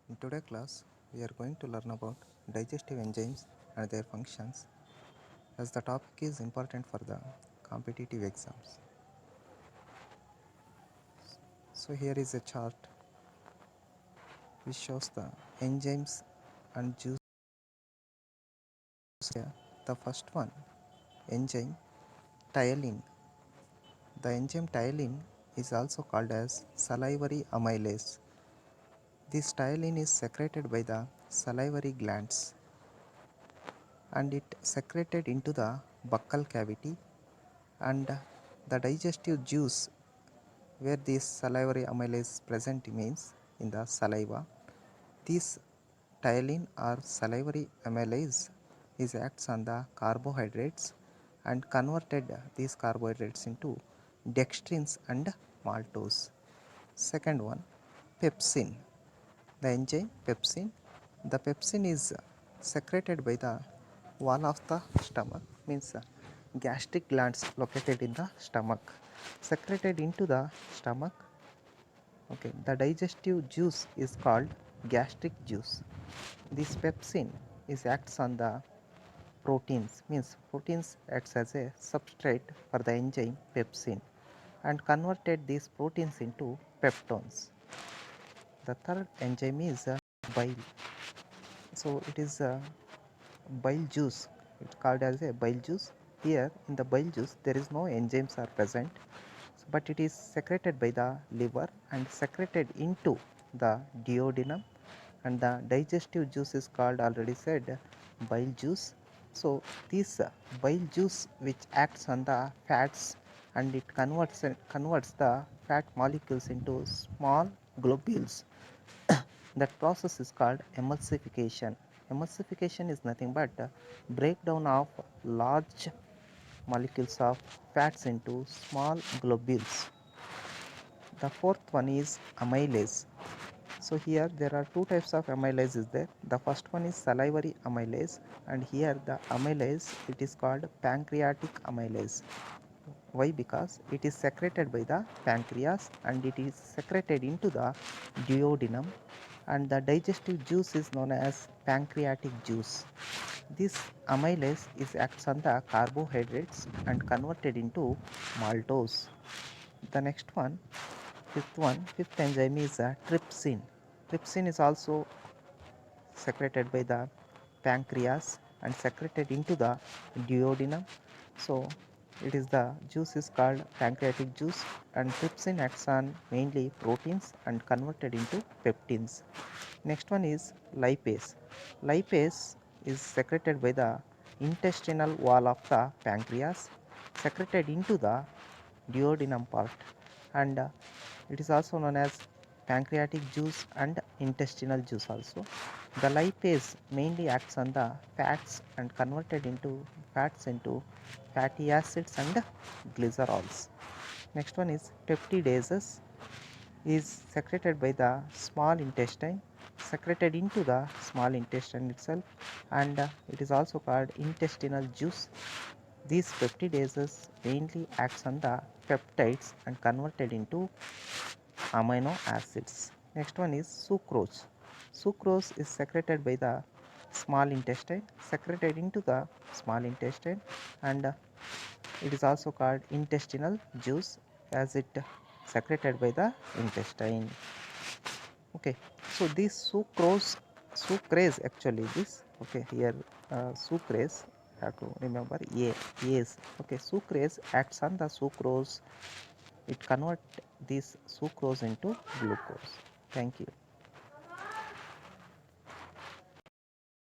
In today's class, we are going to learn about digestive enzymes and their functions, as the topic is important for the competitive exams. So here is a chart which shows the enzymes and juice. Here, the first one, enzyme ptyalin. The enzyme ptyalin is also called as salivary amylase. This ptyalin is secreted by the salivary glands and it secreted into the buccal cavity, and the digestive juice where this salivary amylase present means in the saliva. This ptyalin or salivary amylase is acts on the carbohydrates and converted these carbohydrates into dextrins and maltose. Second one, pepsin. The enzyme pepsin. The pepsin is secreted by the wall of the stomach, means gastric glands located in the stomach, secreted into the stomach. Okay, the digestive juice is called gastric juice. This pepsin is acts on the proteins, means proteins acts as a substrate for the enzyme pepsin and converted these proteins into peptones. The third enzyme is bile. So it is bile juice. It's called as a bile juice. Here in the bile juice there is no enzymes are present, but it is secreted by the liver and secreted into the duodenum, and the digestive juice is called, already said, bile juice. So this bile juice which acts on the fats and it converts the fat molecules into small globules. That process is called emulsification. Emulsification is nothing but breakdown of large molecules of fats into small globules. The fourth one is amylase. So here there are two types of amylase is there. The first one is salivary amylase, and here the amylase, it is called pancreatic amylase. Why? Because it is secreted by the pancreas and it is secreted into the duodenum, and the digestive juice is known as pancreatic juice. This amylase is acts on the carbohydrates and converted into maltose. The next one, fifth enzyme is trypsin. Trypsin is also secreted by the pancreas and secreted into the duodenum. So it is the juice is called pancreatic juice, and trypsin acts on mainly proteins and converted into peptins. Next one is lipase. Lipase is secreted by the intestinal wall of the pancreas, secreted into the duodenum part, and it is also known as pancreatic juice and intestinal juice also. The lipase mainly acts on the fats and converted into fats into fatty acids and glycerols. Next one is peptidases, is secreted by the small intestine, secreted into the small intestine itself, and it is also called intestinal juice. These peptidases mainly acts on the peptides and converted into amino acids. Next one is sucrose. Sucrose is secreted by the small intestine, secreted into the small intestine, and it is also called intestinal juice as it secreted by the intestine. Okay, so this sucrase actually this, okay, here sucrase, have to remember yes, okay, sucrase acts on the sucrose, it convert this sucrose into glucose. Thank you.